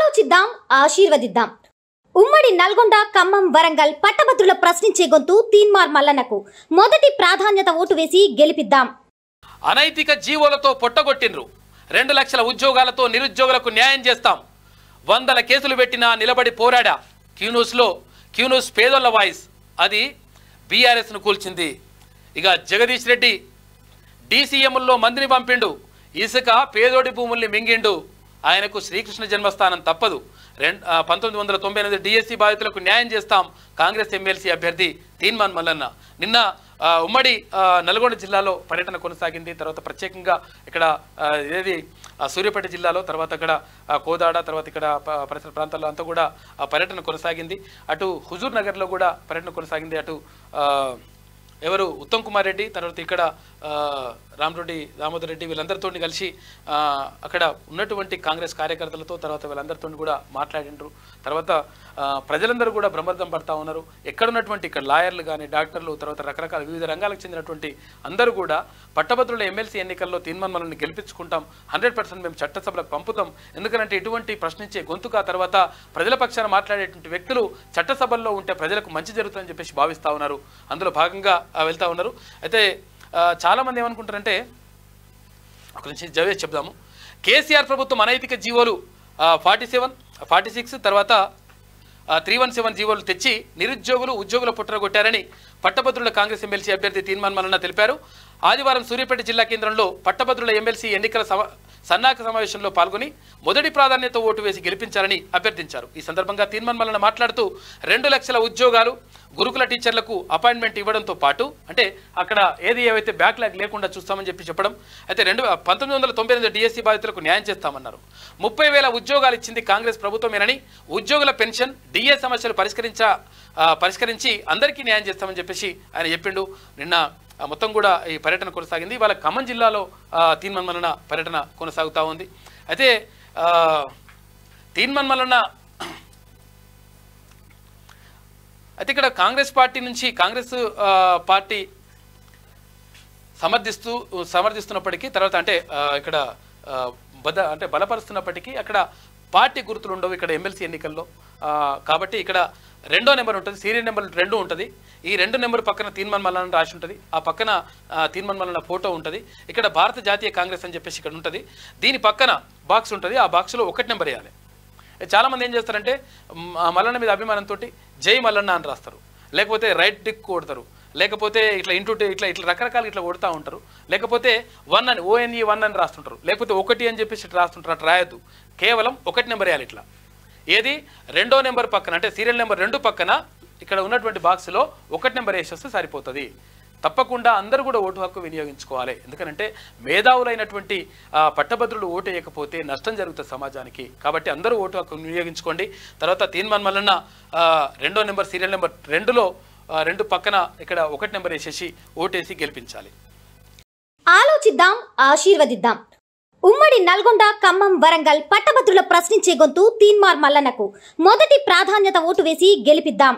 ఆలోచిద్దాం, ఆశీర్వదిద్దాం. ఉమ్మడి నల్గొండ, ఖమ్మం, వరంగల్ పట్టభద్రుల ప్రశ్నించే గొంతు తీన్మార్ మల్లన్నకు మొదటి ప్రాధాన్యత ఓటు వేసి గెలిపిద్దాం. అనైతిక జీవోలతో పొట్టగొట్టిండ్రు. 2 లక్షల ఉద్యోగాలతో నిరుద్యోగులకు న్యాయం చేస్తాం. 100 కేసులు పెట్టినా నిలబడి పోరాడా. క్యూన్యూస్ పేదోళ్ల వాయిస్ అది బీఆర్ఎస్ను కూల్చింది. ఇక జగదీష్ రెడ్డి డీసీఎంల్లో మందిని పంపిండు. ఇసుక పేదోడి భూముల్ని మింగిండు. ఆయనకు శ్రీకృష్ణ జన్మస్థానం తప్పదు. 1998 డిఎస్సి బాధితులకు న్యాయం చేస్తాం. కాంగ్రెస్ ఎమ్మెల్సీ అభ్యర్థి తీన్మార్ మల్లన్న నిన్న ఉమ్మడి నల్గొండ జిల్లాలో పర్యటన కొనసాగింది. తర్వాత ప్రత్యేకంగా ఇక్కడ ఏది సూర్యాపేట జిల్లాలో, తర్వాత ఇక్కడ కోదాడ, తర్వాత ఇక్కడ పరిసర ప్రాంతాల్లో అంతా కూడా పర్యటన కొనసాగింది. అటు హుజూర్ నగర్లో కూడా పర్యటన కొనసాగింది. అటు ఎవరు ఉత్తమ్ కుమార్ రెడ్డి, తర్వాత ఇక్కడ దామోదర్ రెడ్డి వీళ్ళందరితో కలిసి అక్కడ ఉన్నటువంటి కాంగ్రెస్ కార్యకర్తలతో తర్వాత వీళ్ళందరితో కూడా మాట్లాడిండ్రు. తర్వాత ప్రజలందరూ కూడా బ్రహ్మర్థం పడతా ఉన్నారు. ఎక్కడున్నటువంటి ఇక్కడ లాయర్లు కానీ, డాక్టర్లు, తర్వాత రకరకాల వివిధ రంగాలకు చెందినటువంటి అందరూ కూడా పట్టభద్రుల ఎమ్మెల్సీ ఎన్నికల్లో తీన్మార్ మల్లన్నని గెలిపించుకుంటాం, 100% మేము చట్టసభలకు పంపుతాం. ఎందుకంటే ఇటువంటి ప్రశ్నించే గొంతుక, తర్వాత ప్రజల పక్షాన మాట్లాడేటువంటి వ్యక్తులు చట్టసభల్లో ఉంటే ప్రజలకు మంచి జరుగుతుందని చెప్పేసి భావిస్తూ ఉన్నారు. అందులో భాగంగా వెళ్తూ ఉన్నారు. అయితే చాలామంది ఏమనుకుంటారంటే, ఒక నిమిషం జవేష్ చెప్దాము. కేసీఆర్ ప్రభుత్వం అనైతిక జీవోలు 47, 46 తర్వాత 317 జీవోలు తెచ్చి నిరుద్యోగులు, ఉద్యోగుల పుట్టరగొట్టారని పట్టభద్రుల కాంగ్రెస్ ఎమ్మెల్సీ అభ్యర్థి తీన్మార్ మల్లన్న తెలిపారు. ఆదివారం సూర్యాపేట జిల్లా కేంద్రంలో పట్టభద్రుల ఎమ్మెల్సీ ఎన్నికల సన్నాహక సమావేశంలో పాల్గొని మొదటి ప్రాధాన్యత ఓటు వేసి గెలిపించాలని అభ్యర్థించారు. ఈ సందర్భంగా తీన్మార్ మల్లన్న మాట్లాడుతూ 2 లక్షల ఉద్యోగాలు, గురుకుల టీచర్లకు అపాయింట్మెంట్ ఇవ్వడంతో పాటు, అంటే అక్కడ ఏవైతే బ్యాక్లాగ్ లేకుండా చూస్తామని చెప్పడం. అయితే 1998 డిఎస్సి బాధితులకు న్యాయం చేస్తామన్నారు. 30,000 ఉద్యోగాలు ఇచ్చింది కాంగ్రెస్ ప్రభుత్వమేనని, ఉద్యోగుల పెన్షన్, డిఏ సమస్యలు పరిష్కరించి అందరికీ న్యాయం చేస్తామని చెప్పేసి ఆయన చెప్పిండు. నిన్న మొత్తం కూడా ఈ పర్యటన కొనసాగింది. ఇవాళ ఖమ్మం జిల్లాలో తీన్మార్ మల్లన్న పర్యటన కొనసాగుతూ ఉంది. అయితే తీన్మార్ మల్లన్న అయితే ఇక్కడ కాంగ్రెస్ పార్టీ నుంచి కాంగ్రెస్ పార్టీ సమర్థిస్తున్నప్పటికీ, తర్వాత అంటే ఇక్కడ బలపరుస్తున్నప్పటికీ అక్కడ పార్టీ గుర్తులు ఉండవు ఇక్కడ ఎమ్మెల్సీ ఎన్నికల్లో. కాబట్టి ఇక్కడ 2వ నెంబర్ ఉంటుంది, సీరియల్ నెంబర్ 2 ఉంటుంది. ఈ 2 నెంబర్ పక్కన తీన్మార్ మల్లన్న రాసి ఉంటుంది. ఆ పక్కన తీన్మార్ మల్లన్న ఫోటో ఉంటుంది. ఇక్కడ భారత జాతీయ కాంగ్రెస్ అని చెప్పేసి ఇక్కడ ఉంటుంది. దీని పక్కన బాక్స్ ఉంటుంది. ఆ బాక్స్లో 1 నెంబర్ వేయాలి. చాలామంది ఏం చేస్తారంటే మల్లన్న మీద అభిమానంతో జై మల్లన్న అని రాస్తారు, లేకపోతే రైట్ డిక్ కొడతారు, లేకపోతే ఇట్లా ఇట్లా రకరకాలు ఇట్లా కొడుతూ ఉంటారు. లేకపోతే 1 అని ONE 1 అని రాస్తుంటారు, లేకపోతే 1 అని చెప్పేసి ఇట్లా రాస్తుంటారు. అట్లా రాయద్దు, కేవలం 1 నెంబర్ వేయాలి. ఇట్లా ఏది 2వ నెంబర్ పక్కన, అంటే సీరియల్ నెంబర్ 2 పక్కన ఇక్కడ ఉన్నటువంటి బాక్స్లో 1 నెంబర్ వేసేస్తే సరిపోతుంది. తప్పకుండా అందరూ కూడా ఓటు హక్కు వినియోగించుకోవాలి. ఎందుకంటే మేధావులైనటువంటి పట్టభద్రులు ఓటు వేయకపోతే నష్టం జరుగుతుంది సమాజానికి. కాబట్టి అందరూ ఓటు హక్కు వినియోగించుకోండి. తర్వాత తీన్మార్ మల్లన్న 2వ నెంబర్ సీరియల్ నెంబర్ 2లో 2 పక్కన ఇక్కడ 1 నెంబర్ వేసేసి ఓటేసి గెలిపించాలి. ఆలోచిద్దాం, ఆశీర్వదిద్దాం. ఉమ్మడి నల్గొండ, ఖమ్మం, వరంగల్ పట్టభద్రుల ప్రశ్నించే గొంతు తీన్మార్ మల్లన్నకు మొదటి ప్రాధాన్యత ఓటు వేసి గెలిపిద్దాం.